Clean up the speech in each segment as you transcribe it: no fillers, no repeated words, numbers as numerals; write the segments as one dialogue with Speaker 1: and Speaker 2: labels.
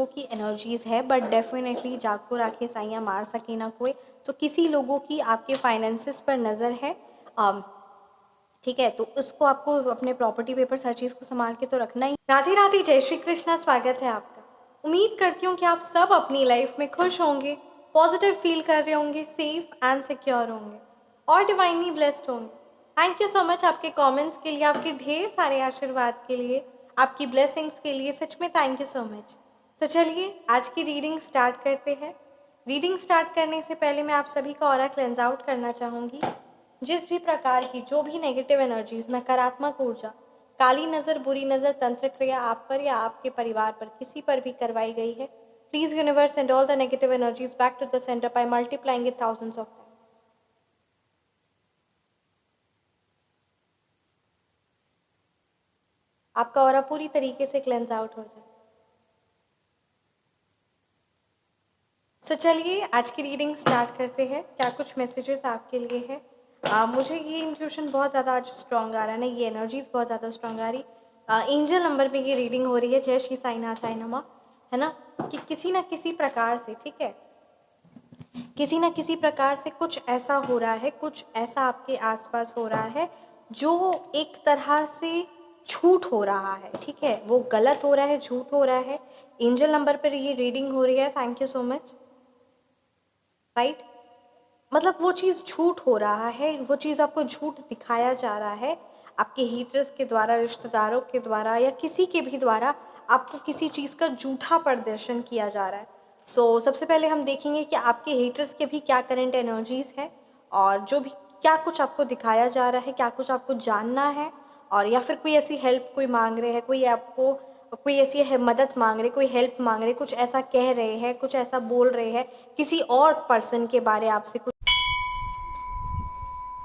Speaker 1: लोगों की एनर्जीज़ है, बट डेफिनेटली जागो राखे साइयाँ मार सके ना कोई। तो किसी लोगों की आपके फाइनेंसिस पर नज़र है, ठीक है, तो उसको आपको अपने प्रॉपर्टी पेपर्स हर चीज़ को संभाल के तो रखना ही। राधे राधे, जय श्री कृष्णा, स्वागत है आपका। उम्मीद करती हूँ कि आप सब अपनी लाइफ में खुश होंगे, पॉजिटिव फील कर रहे होंगे, सेफ एंड सिक्योर होंगे और डिवाइनली ब्लेस्ड होंगे। थैंक यू सो मच आपके कमेंट्स के लिए, आपके ढेर सारे आशीर्वाद के लिए, आपकी ब्लेसिंग्स के लिए, सच में थैंक यू सो मच। तो चलिए आज की रीडिंग स्टार्ट करते हैं। रीडिंग स्टार्ट करने से पहले मैं आप सभी का ऑरा क्लेंस आउट करना चाहूँगी। जिस भी प्रकार की जो भी नेगेटिव एनर्जीज, नकारात्मक ऊर्जा, काली नज़र, बुरी नज़र, तंत्र क्रिया आप पर या आपके परिवार पर किसी पर भी करवाई गई है, please universe send all the negative energies back to the centre by multiplying it thousands of times. आपका ऑरा पूरी तरीके से क्लेंस आउट हो जाए। चलिए आज की रीडिंग स्टार्ट करते हैं। क्या कुछ मैसेजेस आपके लिए है? मुझे ये इंट्यूशन बहुत ज़्यादा आज स्ट्रॉन्ग आ रहा है ना, ये एनर्जीज बहुत ज़्यादा स्ट्रॉन्ग आ रही। एंजल नंबर पे ये रीडिंग हो रही है, जय श्री साईनाथाय नमः, है ना, कि किसी ना किसी प्रकार से, ठीक है, किसी ना किसी प्रकार से कुछ ऐसा हो रहा है, कुछ ऐसा आपके आसपास हो रहा है जो एक तरह से झूठ हो रहा है, ठीक है, वो गलत हो रहा है, झूठ हो रहा है। एंजल नंबर पर ये रीडिंग हो रही है, thank you so much. Right, मतलब वो चीज़ झूठ हो रहा है, वो चीज़ आपको झूठ दिखाया जा रहा है, आपके हीटर्स के द्वारा, रिश्तेदारों के द्वारा या किसी के भी द्वारा आपको किसी चीज़ का झूठा प्रदर्शन किया जा रहा है। सबसे पहले हम देखेंगे कि आपके हीटर्स के भी क्या करंट एनर्जीज है और जो भी क्या कुछ आपको दिखाया जा रहा है, क्या कुछ आपको जानना है, और या फिर कोई ऐसी हेल्प कोई मांग रहे हैं, कोई आपको कोई ऐसी मदद मांग रहे, कोई हेल्प मांग रहे, कुछ ऐसा कह रहे हैं, कुछ ऐसा बोल रहे हैं, किसी और पर्सन के बारे आपसे कुछ,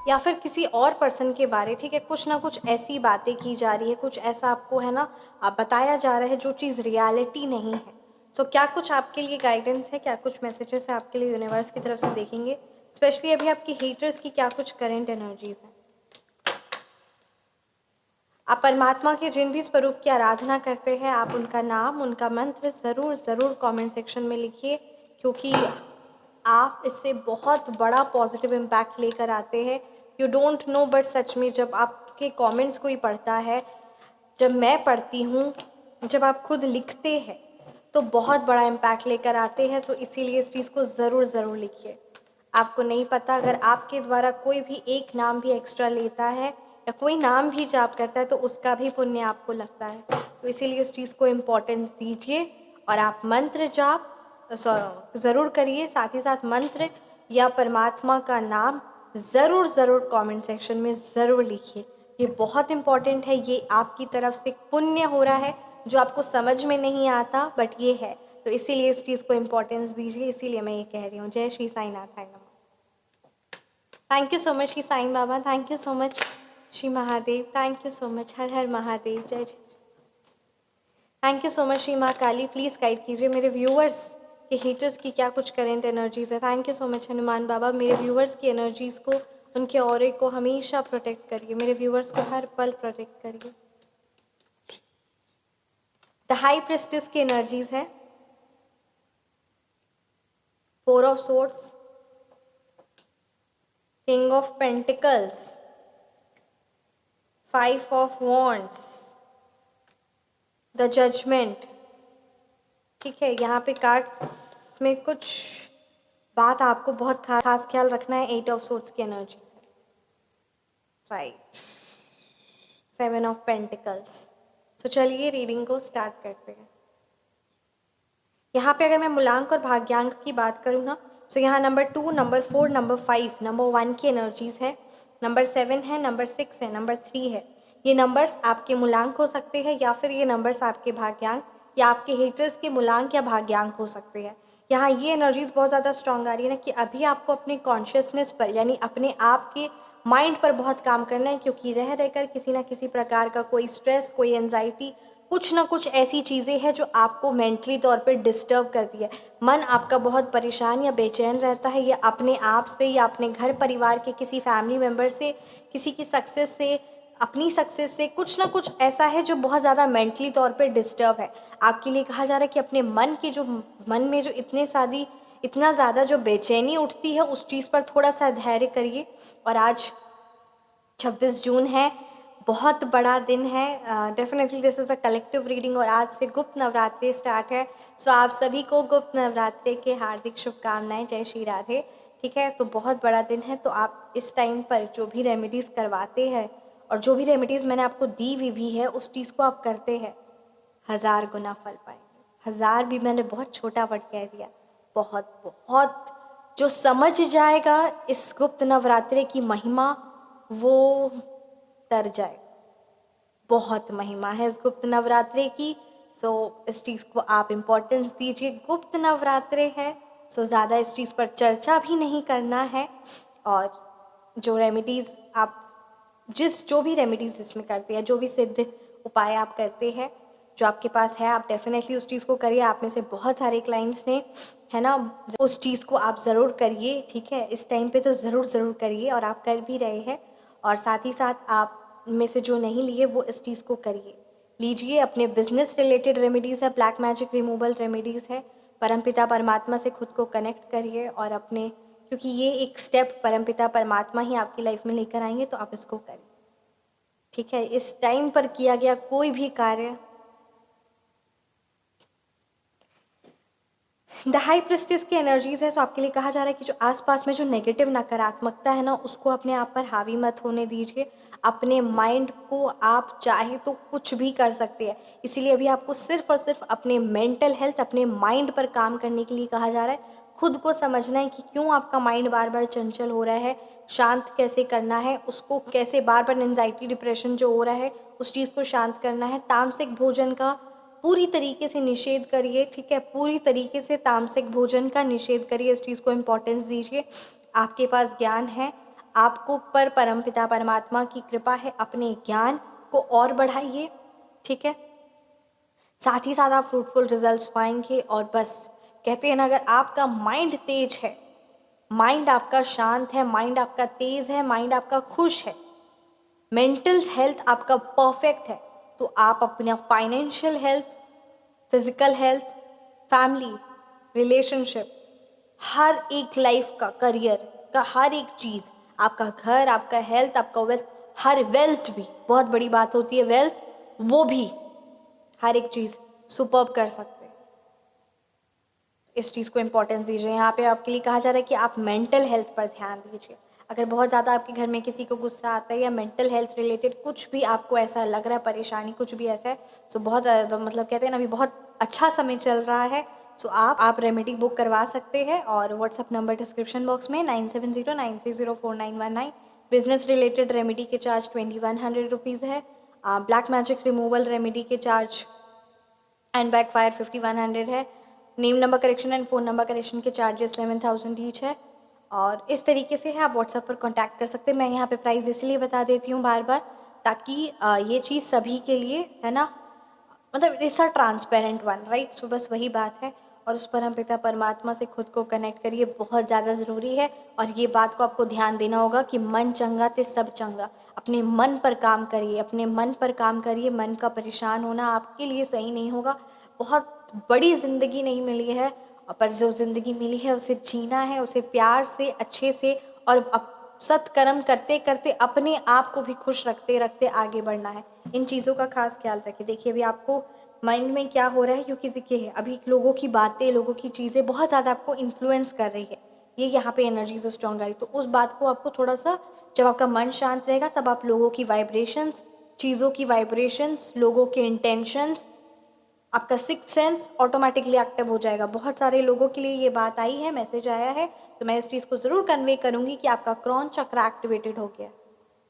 Speaker 1: या फिर किसी और पर्सन के बारे, ठीक है, कुछ ना कुछ ऐसी बातें की जा रही है, कुछ ऐसा आपको है ना बताया जा रहा है जो चीज़ रियलिटी नहीं है। क्या कुछ आपके लिए गाइडेंस है, क्या कुछ मैसेजेस है आपके लिए यूनिवर्स की तरफ से, देखेंगे स्पेशली अभी आपकी हेटर्स की क्या कुछ करंट एनर्जीज हैं। आप परमात्मा के जिन भी स्वरूप की आराधना करते हैं, आप उनका नाम, उनका मंत्र ज़रूर ज़रूर कमेंट सेक्शन में लिखिए, क्योंकि आप इससे बहुत बड़ा पॉजिटिव इम्पैक्ट लेकर आते हैं। यू डोंट नो, बट सच में जब आपके कमेंट्स कोई पढ़ता है, जब मैं पढ़ती हूँ, जब आप खुद लिखते हैं, तो बहुत बड़ा इम्पैक्ट लेकर आते हैं। इसीलिए इस चीज़ को ज़रूर ज़रूर लिखिए। आपको नहीं पता, अगर आपके द्वारा कोई भी एक नाम भी एक्स्ट्रा लेता है या कोई नाम भी जाप करता है तो उसका भी पुण्य आपको लगता है। तो इसीलिए इस चीज़ को इम्पोर्टेंस दीजिए और आप मंत्र जाप ज़रूर करिए, साथ ही साथ मंत्र या परमात्मा का नाम ज़रूर ज़रूर कमेंट सेक्शन में ज़रूर लिखिए। ये बहुत इम्पॉर्टेंट है, ये आपकी तरफ से पुण्य हो रहा है जो आपको समझ में नहीं आता, बट ये है, तो इसीलिए इस चीज़ को इम्पोर्टेंस दीजिए। इसीलिए मैं ये कह रही हूँ, जय श्री साईनाथाय नमः। Thank you so much Shri Sai Baba, thank you so much Shri Mahadev, thank you so much, हर हर महादेव, जय जय। Thank you so much Shri Maa Kali, please guide कीजिए मेरे व्यूअर्स के हीटर्स की क्या कुछ करेंट एनर्जीज़ है। Thank you so much Hanuman Baba, मेरे व्यूअर्स की एनर्जीज़ को, उनके ऑरे को हमेशा प्रोटेक्ट करिए, मेरे व्यूअर्स को हर पल प्रोटेक्ट करिए। द हाई प्रेस्टिस की एनर्जीज़ है, 4 of swords, king of pentacles, 5 of wands, the judgement, ठीक है, यहाँ पे कार्ड्स में कुछ बात आपको बहुत खास ख्याल रखना है। 8 ऑफ सोर्ड्स की एनर्जी है, राइट, 7 ऑफ पेंटिकल्स। चलिए रीडिंग को स्टार्ट करते हैं। यहाँ पे अगर मैं मूलांक और भाग्यांक की बात करूँ ना, यहाँ नंबर 2, नंबर 4, नंबर 5, नंबर 1 की एनर्जीज है, नंबर 7 है, नंबर 6 है, नंबर 3 है। ये नंबर्स आपके मूलांक हो सकते हैं या फिर ये नंबर्स आपके भाग्यांक या आपके हेटर्स के मूलांक या भाग्यांक हो सकते हैं। यहाँ ये एनर्जीज बहुत ज़्यादा स्ट्रांग आ रही है ना कि अभी आपको अपने कॉन्शियसनेस पर, यानी अपने आप के माइंड पर बहुत काम करना है, क्योंकि रह रहकर किसी ना किसी प्रकार का कोई स्ट्रेस, कोई एंजाइटी, कुछ ना कुछ ऐसी चीज़ें हैं जो आपको मेंटली तौर पे डिस्टर्ब करती है। मन आपका बहुत परेशान या बेचैन रहता है, या अपने आप से या अपने घर परिवार के किसी फैमिली मेम्बर से, किसी की सक्सेस से, अपनी सक्सेस से कुछ ना कुछ ऐसा है जो बहुत ज़्यादा मेंटली तौर पे डिस्टर्ब है। आपके लिए कहा जा रहा है कि अपने मन में जो इतना ज़्यादा जो बेचैनी उठती है, उस चीज़ पर थोड़ा सा धैर्य करिए। और आज 26 जून है, बहुत बड़ा दिन है। Definitely this is a collective reading और आज से गुप्त नवरात्रि स्टार्ट है। सो आप सभी को गुप्त नवरात्रि के हार्दिक शुभकामनाएं। जय श्री राधे। ठीक है, तो बहुत बड़ा दिन है, तो आप इस टाइम पर जो भी रेमेडीज़ करवाते हैं और जो भी रेमेडीज़ मैंने आपको दी हुई भी है, उस चीज़ को आप करते हैं, 1000 गुना फल पाएंगे। 1000 भी मैंने बहुत छोटा वर्ड कह दिया। बहुत बहुत जो समझ जाएगा इस गुप्त नवरात्रि की महिमा, वो तर जाए। बहुत महिमा है इस गुप्त नवरात्रि की। सो इस चीज़ को आप इम्पोर्टेंस दीजिए। गुप्त नवरात्रि है, सो ज़्यादा इस चीज़ पर चर्चा भी नहीं करना है। और जो रेमेडीज़ आप जो भी रेमेडीज़ इसमें करते हैं, जो भी सिद्ध उपाय आप करते हैं, जो आपके पास है, आप डेफिनेटली उस चीज़ को करिए। आप में से बहुत सारे क्लाइंट्स ने, है ना, उस चीज़ को आप ज़रूर करिए। ठीक है, इस टाइम पे तो ज़रूर करिए और आप कर भी रहे हैं। और साथ ही साथ आप में से जो नहीं लिए वो इस चीज़ को करिए, लीजिए। अपने बिजनेस रिलेटेड रेमेडीज़ है, ब्लैक मैजिक रिमूवल रेमेडीज़ है। परमपिता परमात्मा से खुद को कनेक्ट करिए और अपने, क्योंकि ये एक स्टेप परमपिता परमात्मा ही आपकी लाइफ में लेकर आएंगे, तो आप इसको करिए। ठीक है, इस टाइम पर किया गया कोई भी कार्य, द हाई प्रेस्टिस की एनर्जीज है। सो आपके लिए कहा जा रहा है कि जो आसपास में जो नेगेटिव नकारात्मकता है ना, उसको अपने आप पर हावी मत होने दीजिए। अपने माइंड को आप चाहे तो कुछ भी कर सकते हैं, इसीलिए अभी आपको सिर्फ और सिर्फ अपने मेंटल हेल्थ, अपने माइंड पर काम करने के लिए कहा जा रहा है। खुद को समझना है कि क्यों आपका माइंड बार बार चंचल हो रहा है, शांत कैसे करना है उसको, कैसे बार बार एंजाइटी डिप्रेशन जो हो रहा है उस चीज़ को शांत करना है। तामसिक भोजन का पूरी तरीके से निषेध करिए। ठीक है, पूरी तरीके से तामसिक भोजन का निषेध करिए, इस चीज़ को इम्पोर्टेंस दीजिए। आपके पास ज्ञान है, आपको पर परमपिता परमात्मा की कृपा है, अपने ज्ञान को और बढ़ाइए। ठीक है, साथ ही साथ आप फ्रूटफुल रिजल्ट्स पाएंगे। और बस कहते हैं ना, अगर आपका माइंड तेज है, माइंड आपका शांत है, माइंड आपका तेज है, माइंड आपका खुश है, मेंटल हेल्थ आपका परफेक्ट है, तो आप अपना financial health, physical health, family, relationship, हर एक लाइफ का, करियर का हर एक चीज़, आपका घर, आपका हेल्थ, आपका वेल्थ, हर वेल्थ भी बहुत बड़ी बात होती है, वेल्थ, वो भी हर एक चीज़ सुपर्ब कर सकते हैं। इस चीज़ को इम्पोर्टेंस दीजिए। यहाँ पे आपके लिए कहा जा रहा है कि आप मेंटल हेल्थ पर ध्यान दीजिए। अगर बहुत ज़्यादा आपके घर में किसी को गुस्सा आता है या मेंटल हेल्थ रिलेटेड कुछ भी आपको ऐसा लग रहा है, परेशानी कुछ भी ऐसा है, सो बहुत तो मतलब कहते हैं ना, अभी बहुत अच्छा समय चल रहा है। सो आप रेमेडी बुक करवा सकते हैं और व्हाट्सअप नंबर डिस्क्रिप्शन बॉक्स में 9709304919। बिजनेस रिलेटेड रेमेडी के चार्ज 2100 रुपीज़ है। ब्लैक मैजिक रिमूवल रेमेडी के चार्ज एंड बैकफायर 5100 है। Name number correction and phone number correction के चार्जेस 7000 ईच है। और इस तरीके से है, आप व्हाट्सएप पर कांटेक्ट कर सकते हैं। मैं यहाँ पे प्राइस इसलिए बता देती हूँ बार बार, ताकि ये चीज़ सभी के लिए, है ना, मतलब it's a transparent one, right. So बस वही बात है। और उस परमपिता परमात्मा से खुद को कनेक्ट करिए, बहुत ज़्यादा ज़रूरी है। और ये बात को आपको ध्यान देना होगा कि मन चंगा ते सब चंगा। अपने मन पर काम करिए, अपने मन पर काम करिए। मन का परेशान होना आपके लिए सही नहीं होगा। बहुत बड़ी ज़िंदगी नहीं मिली है, पर जो ज़िंदगी मिली है उसे जीना है, उसे प्यार से, अच्छे से और सत्कर्म करते करते अपने आप को भी खुश रखते रखते आगे बढ़ना है। इन चीज़ों का खास ख्याल रखें। देखिए अभी आपको माइंड में क्या हो रहा है, क्योंकि देखिए अभी लोगों की बातें, लोगों की चीज़ें बहुत ज़्यादा आपको इन्फ्लुएंस कर रही है। ये यहाँ पे एनर्जी से स्ट्रॉन्ग आ रही, तो उस बात को आपको थोड़ा सा, जब आपका मन शांत रहेगा तब आप लोगों की वाइब्रेशंस, चीज़ों की वाइब्रेशंस, लोगों के इंटेंशंस, आपका सिक्स सेंस ऑटोमेटिकली एक्टिव हो जाएगा। बहुत सारे लोगों के लिए ये बात आई है, मैसेज आया है, तो मैं इस चीज़ को ज़रूर कन्वे करूँगी कि आपका क्रॉन चक्र एक्टिवेटेड हो गया।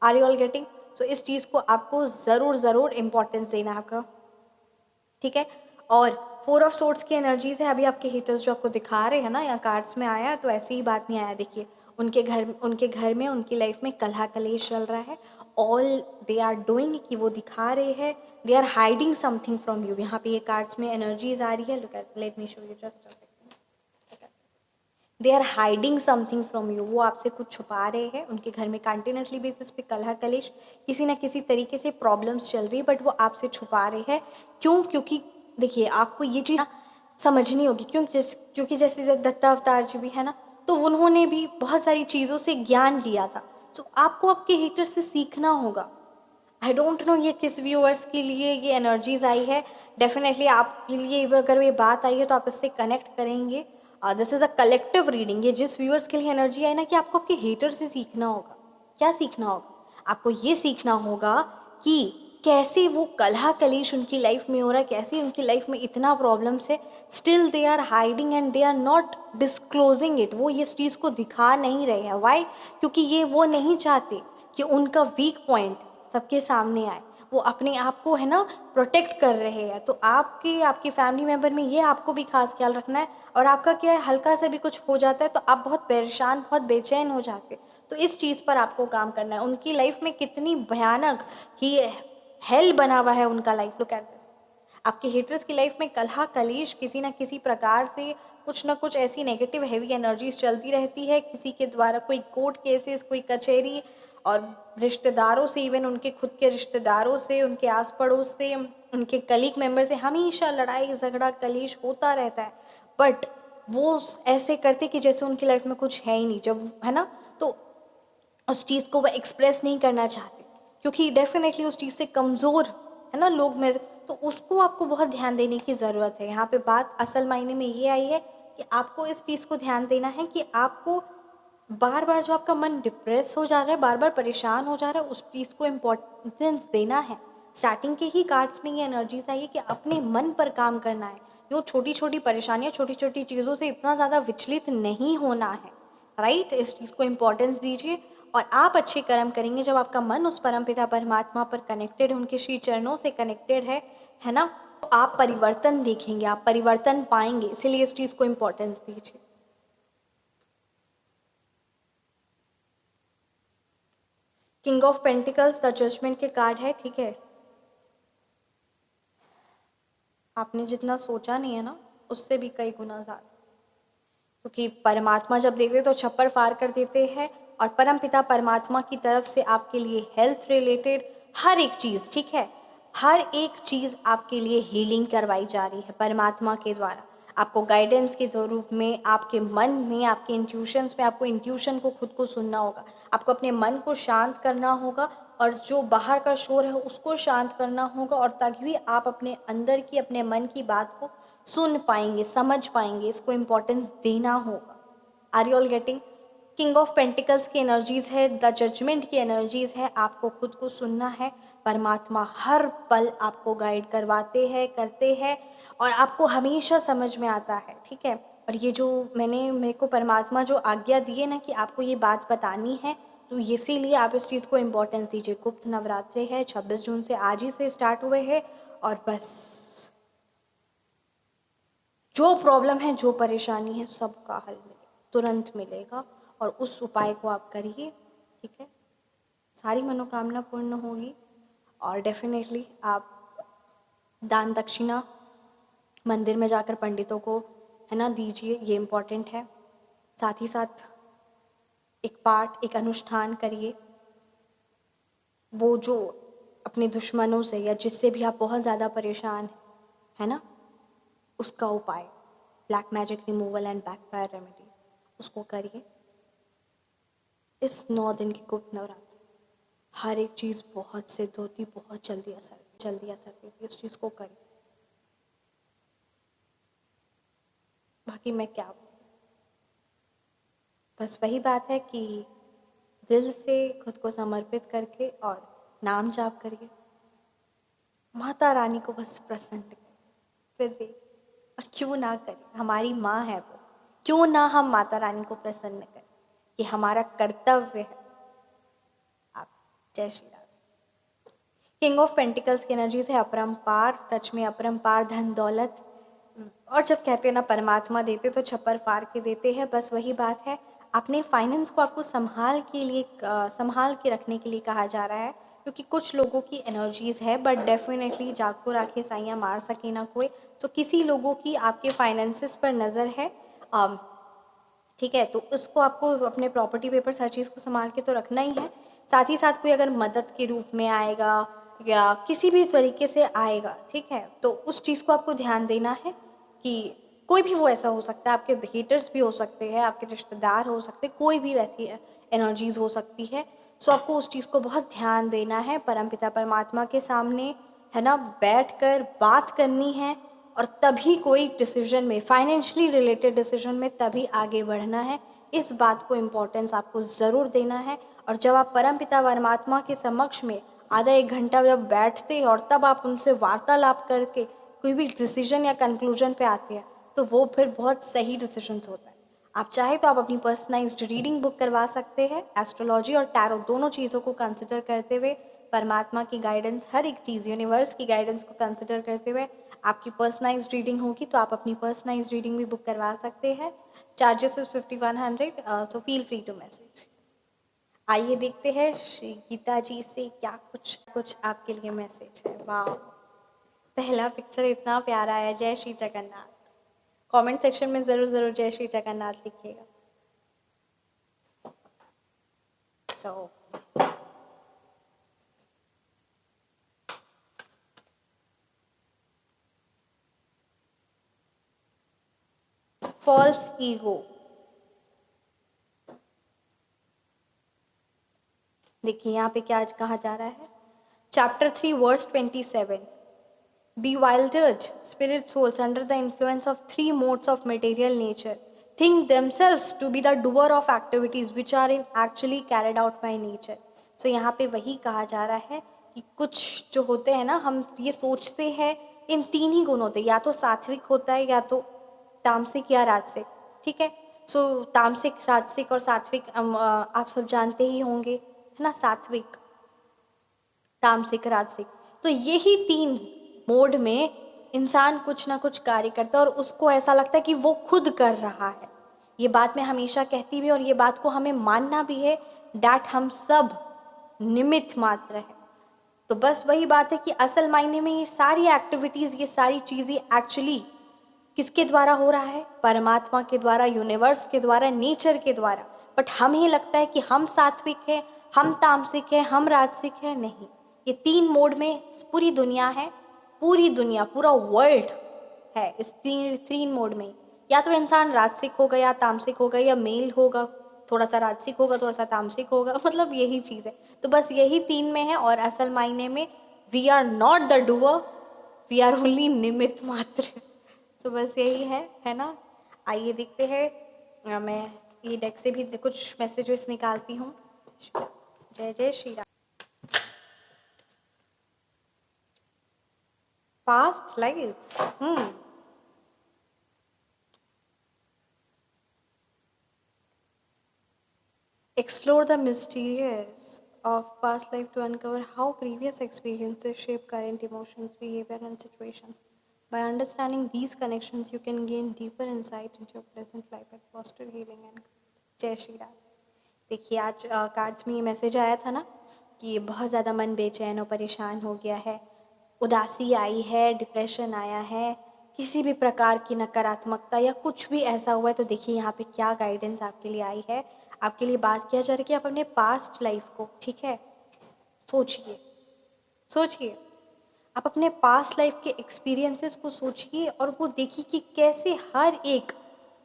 Speaker 1: Are you all getting? So इस चीज़ को आपको ज़रूर इम्पोर्टेंस देना है आपका। ठीक है, और 4 ऑफ सोर्ड्स की एनर्जीज है। अभी आपके हिटर्स जो आपको दिखा रहे हैं ना, या कार्ड्स में आया, तो ऐसी ही बात नहीं आया। देखिए उनके घर में, उनकी लाइफ में कलह कलेश चल रहा है। ऑल दे आर डूइंग, कि वो दिखा रहे हैं, they are hiding something from you. यहाँ पे ये कार्ड्स में एनर्जीज आ रही है। Look at, let me show you just a second. They are hiding something from you, वो आपसे कुछ छुपा रहे हैं। उनके घर में कंटिन्यूसली बेसिस पे कलह कलेश, किसी ना किसी तरीके से प्रॉब्लम्स चल रही है, बट वो आपसे छुपा रहे हैं। क्यों? क्योंकि देखिए आपको ये चीज़ समझनी होगी। क्योंकि जैसे दत्ता अवतार जी भी है ना, तो उन्होंने भी बहुत सारी चीज़ों से ज्ञान लिया था। तो आपको आपके हेटर से सीखना होगा। आई डोंट नो ये किस व्यूअर्स के लिए ये एनर्जीज आई है। डेफिनेटली आपके लिए अगर ये बात आई है तो आप इससे कनेक्ट करेंगे। This is a collective reading. ये जिस व्यूअर्स के लिए एनर्जी आई ना, कि आपको आपके हेटर से सीखना होगा। क्या सीखना होगा? आपको ये सीखना होगा कि कैसे वो कलह कलेश उनकी लाइफ में हो रहा है, कैसे उनकी लाइफ में इतना प्रॉब्लम्स है, still they are hiding and they are not disclosing it. वो इस चीज़ को दिखा नहीं रहे हैं। वाई? क्योंकि ये वो नहीं चाहते कि उनका वीक पॉइंट सबके सामने आए। वो अपने आप को है ना प्रोटेक्ट कर रहे हैं। तो आपके फैमिली मेम्बर में ये आपको भी खास ख्याल रखना है। और आपका क्या है, हल्का सा भी कुछ हो जाता है तो आप बहुत परेशान, बहुत बेचैन हो जाते हैं। तो इस चीज़ पर आपको काम करना है। उनकी लाइफ में कितनी भयानक ही हेल बना हुआ है उनका लाइफ। Look at this. आपके हेटर्स की लाइफ में कलह कलेश किसी ना किसी प्रकार से कुछ ना कुछ ऐसी नेगेटिव हैवी एनर्जीज चलती रहती है। किसी के द्वारा कोई कोर्ट केसेस, कोई कचहरी, और रिश्तेदारों से, इवन उनके खुद के रिश्तेदारों से, उनके आस पड़ोस से, उनके कलीग मेंबर से हमेशा लड़ाई झगड़ा कलेश होता रहता है। बट वो ऐसे करते कि जैसे उनकी लाइफ में कुछ है ही नहीं। जब है ना, तो उस चीज़ को वह एक्सप्रेस नहीं करना चाहते, क्योंकि डेफिनेटली उस चीज़ से कमज़ोर है ना लोग में। तो उसको आपको बहुत ध्यान देने की ज़रूरत है। यहाँ पे बात असल मायने में ये आई है कि आपको इस चीज़ को ध्यान देना है कि आपको बार बार जो आपका मन डिप्रेस हो जा रहा है, बार बार परेशान हो जा रहा है, उस चीज़ को इम्पोर्टेंस देना है। स्टार्टिंग के ही कार्ड्स में ये एनर्जीज आई है कि अपने मन पर काम करना है। जो छोटी छोटी परेशानियाँ, छोटी छोटी चीज़ों से इतना ज़्यादा विचलित नहीं होना है। राइट? इस चीज़ को इम्पोर्टेंस दीजिए। और आप अच्छे कर्म करेंगे जब आपका मन उस परमपिता परमात्मा पर कनेक्टेड है, उनके श्री चरणों से कनेक्टेड है ना, तो आप परिवर्तन देखेंगे, आप परिवर्तन पाएंगे। इसीलिए इस चीज़ को इम्पोर्टेंस दीजिए। King of Pentacles the Judgement के कार्ड है, ठीक है। आपने जितना सोचा नहीं है ना, उससे भी कई गुना ज़्यादा। क्योंकि परमात्मा जब देखते तो छप्पर फाड़ कर देते हैं। और परम पिता परमात्मा की तरफ से आपके लिए हेल्थ रिलेटेड हर एक चीज़, ठीक है, हर एक चीज़ आपके लिए हीलिंग करवाई जा रही है परमात्मा के द्वारा। आपको गाइडेंस के रूप में, आपके मन में, आपके इंट्यूशंस में, आपको इंट्यूशन को खुद को सुनना होगा। आपको अपने मन को शांत करना होगा, और जो बाहर का शोर है उसको शांत करना होगा। और तभी आप अपने अंदर की, अपने मन की बात को सुन पाएंगे, समझ पाएंगे। इसको इम्पोर्टेंस देना होगा। Are you all getting? King of Pentacles की एनर्जीज है, द जजमेंट की एनर्जीज है। आपको खुद को सुनना है। परमात्मा हर पल आपको गाइड करवाते हैं, करते हैं, और आपको हमेशा समझ में आता है, ठीक है। और ये जो मेरे को परमात्मा जो आज्ञा दी है ना कि आपको ये बात बतानी है, तो इसीलिए आप इस चीज़ को इम्पोर्टेंस दीजिए। गुप्त नवरात्रे है, 26 जून से आज ही से स्टार्ट हुए हैं। और बस जो प्रॉब्लम है, जो परेशानी है, सबका हल तुरंत मिलेगा। और उस उपाय को आप करिए, ठीक है। सारी मनोकामना पूर्ण होगी। और डेफिनेटली आप दान दक्षिणा मंदिर में जाकर पंडितों को है ना दीजिए, ये इम्पोर्टेंट है। साथ ही साथ एक पाठ, एक अनुष्ठान करिए। वो जो अपने दुश्मनों से या जिससे भी आप बहुत ज़्यादा परेशान है ना, उसका उपाय, black magic removal and backfire remedy, उसको करिए। इस 9 दिन की गुप्त नवरात्रि हर एक चीज़ बहुत सिद्ध होती, बहुत जल्दी असर देती। इस चीज़ को करिए। बाकी मैं क्या बोलूं? बस वही बात है कि दिल से खुद को समर्पित करके और नाम जाप करिए। माता रानी को बस प्रसन्न करें, फिर देख। और क्यों ना करें, हमारी माँ है वो, क्यों ना हम माता रानी को प्रसन्न करें, ये हमारा कर्तव्य है। आप जय Shri Ram. King of Pentacles की एनर्जी से अपरंपार, सच में अपरंपार धन दौलत। और जब कहते हैं ना परमात्मा देते तो छप्पर फाड़ के देते हैं, बस वही बात है। अपने फाइनेंस को आपको संभाल के रखने के लिए कहा जा रहा है। क्योंकि कुछ लोगों की एनर्जीज है, बट डेफिनेटली जागो राखे साइयाँ मार सके ना कोई। तो किसी लोगों की आपके फाइनेंसिस पर नज़र है, ठीक है। तो उसको आपको अपने प्रॉपर्टी पेपर्स हर चीज़ को संभाल के तो रखना ही है। साथ ही साथ कोई अगर मदद के रूप में आएगा या किसी भी तरीके से आएगा, ठीक है, तो उस चीज़ को आपको ध्यान देना है कि कोई भी वो ऐसा हो सकता है, आपके हेटर्स भी हो सकते हैं, आपके रिश्तेदार हो सकते हैं, कोई भी वैसी एनर्जीज हो सकती है। सो आपको उस चीज़ को बहुत ध्यान देना है, परमपिता परमात्मा के सामने, है ना, बैठकर बात करनी है और तभी कोई डिसीजन में, फाइनेंशियली रिलेटेड डिसीजन में तभी आगे बढ़ना है। इस बात को इम्पोर्टेंस आपको ज़रूर देना है। और जब आप परमपिता परमात्मा के समक्ष में आधा एक घंटा जब बैठते हैं और तब आप उनसे वार्तालाप करके कोई भी डिसीजन या कंक्लूजन पे आते हैं, तो वो फिर बहुत सही डिसीजंस होता है। आप चाहे तो आप अपनी पर्सनलाइज्ड रीडिंग बुक करवा सकते हैं। एस्ट्रोलॉजी और टैरो दोनों चीज़ों को कंसिडर करते हुए, परमात्मा की गाइडेंस, हर एक चीज़, यूनिवर्स की गाइडेंस को कंसिडर करते हुए आपकी पर्सनलाइज्ड रीडिंग होगी, तो आप अपनी पर्सनलाइज्ड रीडिंग भी बुक करवा सकते हैं। Charges is 5100, so feel free to message. आइए देखते हैं श्री गीता जी से क्या कुछ कुछ आपके लिए मैसेज है। वाह, पहला पिक्चर इतना प्यारा है। जय श्री जगन्नाथ। कमेंट सेक्शन में ज़रूर ज़रूर जय श्री जगन्नाथ लिखिएगा। सो फॉल्स ईगो। देखिए यहाँ पे क्या कहा जा रहा है, chapter 3 verse 27। Bewildered spirit souls under the influence of three modes of material nature think themselves to be the doer of activities which are in actually carried out by nature. So यहाँ पे वही कहा जा रहा है कि कुछ जो होते हैं ना, हम ये सोचते हैं इन तीन ही गुण होते हैं, या तो सात्विक होता है या तो तामसिक या राजसिक, ठीक है। सो तामसिक, राजसिक और सात्विक आप सब जानते ही होंगे, है ना, सात्विक, तामसिक, राजसिक। तो यही तीन मोड में इंसान कुछ ना कुछ कार्य करता है और उसको ऐसा लगता है कि वो खुद कर रहा है। ये बात मैं हमेशा कहती भी और ये बात को हमें मानना भी है, डैट हम सब निमित्त मात्र है। तो बस वही बात है कि असल मायने में ये सारी एक्टिविटीज़, ये सारी चीज़ें एक्चुअली किसके द्वारा हो रहा है? परमात्मा के द्वारा, यूनिवर्स के द्वारा, नेचर के द्वारा। बट हमें लगता है कि हम सात्विक है, हम तामसिक है, हम राजसिक है। नहीं, ये तीन मोड में पूरी दुनिया है, पूरी दुनिया, पूरा वर्ल्ड है इस तीन मोड में। या तो इंसान राजसिक होगा या तामसिक होगा या मेल होगा, थोड़ा सा राजसिक होगा, थोड़ा सा तामसिक होगा, मतलब यही चीज़ है। तो बस यही तीन में है और असल मायने में we are not the doer, we are only निमित्त मात्र। तो बस यही है ना। आइए देखते हैं, मैं ये डेक से भी कुछ मैसेजेस निकालती हूँ। जय जय Shri Ram. Past life, explore the mysterious of past life to uncover how previous experiences shape current emotions, behavior and situations. By understanding these connections, you can gain deeper insight into your present life and foster healing and जय श्री राम। देखिए आज cards में ये message आया था ना कि बहुत ज़्यादा मन बेचैन और परेशान हो गया है, उदासी आई है, डिप्रेशन आया है, किसी भी प्रकार की नकारात्मकता या कुछ भी ऐसा हुआ है। तो देखिए यहाँ पे क्या गाइडेंस आपके लिए आई है। आपके लिए बात किया जा रहा है कि आप अपने पास्ट लाइफ को, ठीक है, सोचिए, सोचिए, आप अपने पास्ट लाइफ के एक्सपीरियंसेस को सोचिए और वो देखिए कि कैसे हर एक,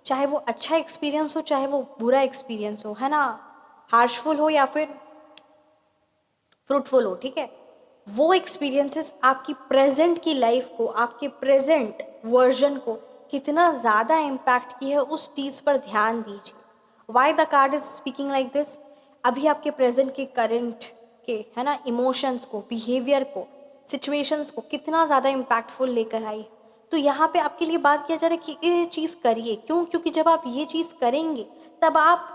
Speaker 1: चाहे वो अच्छा एक्सपीरियंस हो चाहे वो बुरा एक्सपीरियंस हो, है ना, हार्शफुल हो या फिर फ्रूटफुल हो, ठीक है, वो एक्सपीरियंसेस आपकी प्रेजेंट की लाइफ को, आपके प्रेजेंट वर्जन को कितना ज़्यादा इम्पैक्ट की है, उस चीज़ पर ध्यान दीजिए। Why the card is speaking like this? अभी आपके प्रेजेंट के करंट के, है ना, इमोशंस को, बिहेवियर को, सिचुएशंस को कितना ज़्यादा इम्पैक्टफुल लेकर आई है। तो यहाँ पे आपके लिए बात किया जा रहा है कि ये चीज़ करिए। क्यों? क्योंकि जब आप ये चीज़ करेंगे तब आप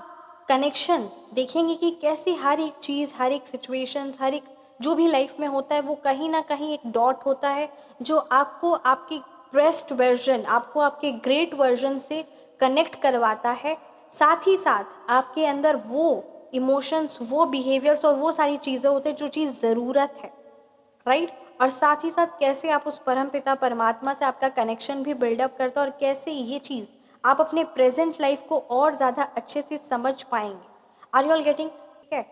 Speaker 1: कनेक्शन देखेंगे कि कैसे हर एक चीज़, हर एक सिचुएशंस, हर एक जो भी लाइफ में होता है वो कहीं ना कहीं एक डॉट होता है जो आपको आपके बेस्ट वर्जन, आपको आपके ग्रेट वर्जन से कनेक्ट करवाता है। साथ ही साथ आपके अंदर वो इमोशंस, वो बिहेवियर्स और वो सारी चीज़ें होते हैं जो चीज़ ज़रूरत है, राइट। और साथ ही साथ कैसे आप उस परम पिता परमात्मा से आपका कनेक्शन भी बिल्डअप करता है और कैसे ये चीज़ आप अपने प्रेजेंट लाइफ को और ज़्यादा अच्छे से समझ पाएंगे। Are you all getting? ठीक है।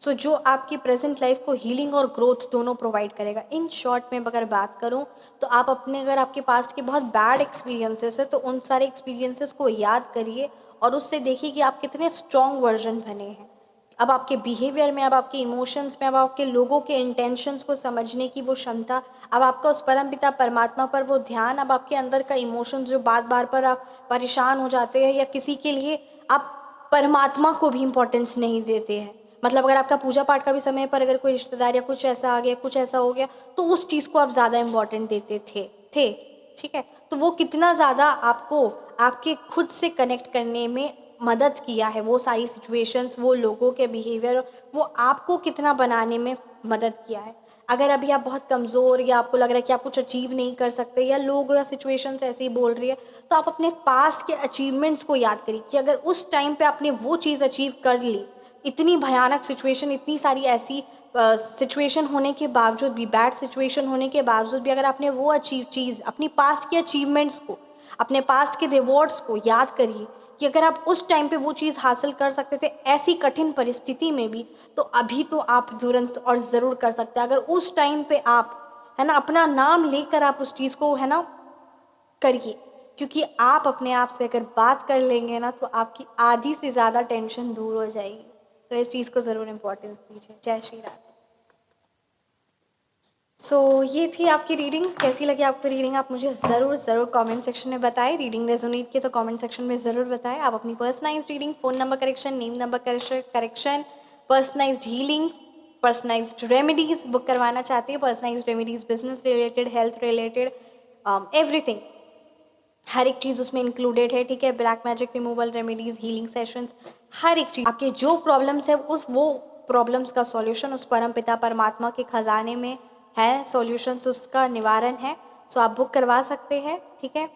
Speaker 1: सो जो आपकी प्रेजेंट लाइफ को हीलिंग और ग्रोथ दोनों प्रोवाइड करेगा। इन शॉर्ट में अगर बात करूं तो आप अपने, अगर आपके पास्ट के बहुत बैड एक्सपीरियंसेस है तो उन सारे एक्सपीरियंसेस को याद करिए और उससे देखिए कि आप कितने स्ट्रॉन्ग वर्जन बने हैं। अब आपके बिहेवियर में, अब आपके इमोशंस में, अब आपके लोगों के इंटेंशंस को समझने की वो क्षमता, अब आपका उस परम पिता परमात्मा पर वो ध्यान, अब आपके अंदर का इमोशंस जो बार बार पर आप परेशान हो जाते हैं या किसी के लिए आप परमात्मा को भी इम्पोर्टेंस नहीं देते हैं। मतलब अगर आपका पूजा पाठ का भी समय पर अगर कोई रिश्तेदार या कुछ ऐसा आ गया, कुछ ऐसा हो गया, तो उस चीज़ को आप ज़्यादा इम्पोर्टेंट देते थे। ठीक है। तो वो कितना ज़्यादा आपको आपके खुद से कनेक्ट करने में मदद किया है, वो सारी सिचुएशंस, वो लोगों के बिहेवियर, वो आपको कितना बनाने में मदद किया है। अगर अभी आप बहुत कमज़ोर या आपको लग रहा है कि आप कुछ अचीव नहीं कर सकते या लोग या सिचुएशंस ऐसे ही बोल रही है, तो आप अपने पास्ट के अचीवमेंट्स को याद करिए कि अगर उस टाइम पे आपने वो चीज़ अचीव कर ली, इतनी भयानक सिचुएशन, इतनी सारी ऐसी सिचुएशन होने के बावजूद भी, बैड सिचुएशन होने के बावजूद भी, अगर आपने वो चीज़ अपनी पास्ट के अचीवमेंट्स को, अपने पास्ट के रिवॉर्ड्स को याद करिए कि अगर आप उस टाइम पे वो चीज़ हासिल कर सकते थे ऐसी कठिन परिस्थिति में भी, तो अभी तो आप तुरंत और ज़रूर कर सकते हैं। अगर उस टाइम पे आप, है ना, अपना नाम लेकर आप उस चीज़ को, है ना, करिए, क्योंकि आप अपने आप से अगर बात कर लेंगे ना तो आपकी आधी से ज़्यादा टेंशन दूर हो जाएगी। तो इस चीज़ को ज़रूर इम्पोर्टेंस दीजिए। जय श्री राम। ये थी आपकी रीडिंग। कैसी लगी आपको रीडिंग, आप मुझे ज़रूर कमेंट सेक्शन में बताएं। रीडिंग रेजोनेट की तो कमेंट सेक्शन में ज़रूर बताएं। आप अपनी personalised reading, phone number correction, name number correction, personalised healing, personalised remedies book करवाना चाहते हैं, personalised remedies business related, health related, everything, हर एक चीज़ उसमें इंक्लूडेड है। ठीक है। Black magic removal, remedies, healing sessions, हर एक चीज़, आपके जो प्रॉब्लम्स है वो प्रॉब्लम्स का सॉल्यूशन उस परम पिता परमात्मा के खजाने में है, सॉल्यूशंस उसका निवारण है। आप बुक करवा सकते हैं। ठीक है।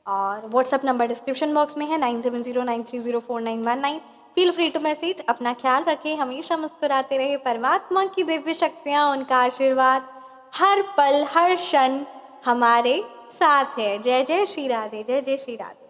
Speaker 1: और व्हाट्सअप नंबर डिस्क्रिप्शन बॉक्स में है, 9709304919। Feel free to message. अपना ख्याल रखें, हमेशा मुस्कुराते रहे। परमात्मा की दिव्य शक्तियाँ, उनका आशीर्वाद हर पल हर क्षण हमारे साथ है। जय जय श्री राधे, जय जय श्री राधे।